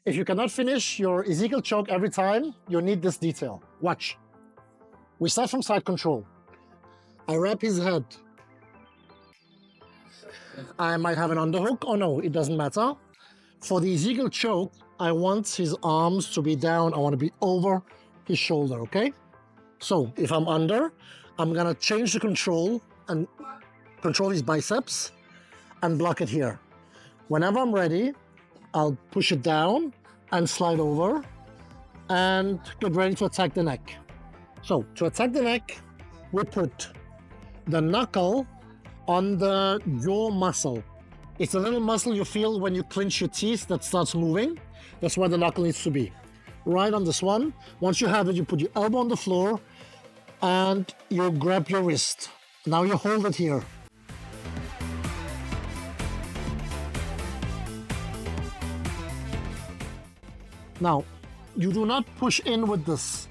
If you cannot finish your Ezekiel choke every time, you need this detail. Watch. We start from side control. I wrap his head. I might have an underhook or no, it doesn't matter. For the Ezekiel choke, I want his arms to be down. I want to be over his shoulder, okay? So if I'm under, I'm gonna change the control and control his biceps and block it here. Whenever I'm ready, I'll push it down and slide over and get ready to attack the neck. So to attack the neck, we put the knuckle on the jaw muscle. It's a little muscle you feel when you clench your teeth that starts moving. That's where the knuckle needs to be. Right on this one. Once you have it, you put your elbow on the floor and you grab your wrist. Now you hold it here. Now, you do not push in with this.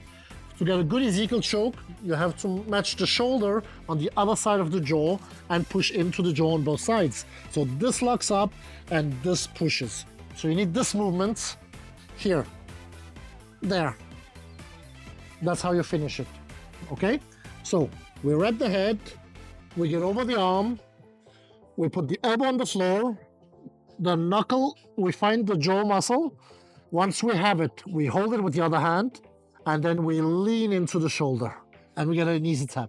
To get a good Ezekiel choke, you have to match the shoulder on the other side of the jaw and push into the jaw on both sides. So this locks up and this pushes. So you need this movement here, there. That's how you finish it, okay? So we wrap the head, we get over the arm, we put the elbow on the floor, the knuckle, we find the jaw muscle. Once we have it, we hold it with the other hand, and then we lean into the shoulder, and we get an easy tap.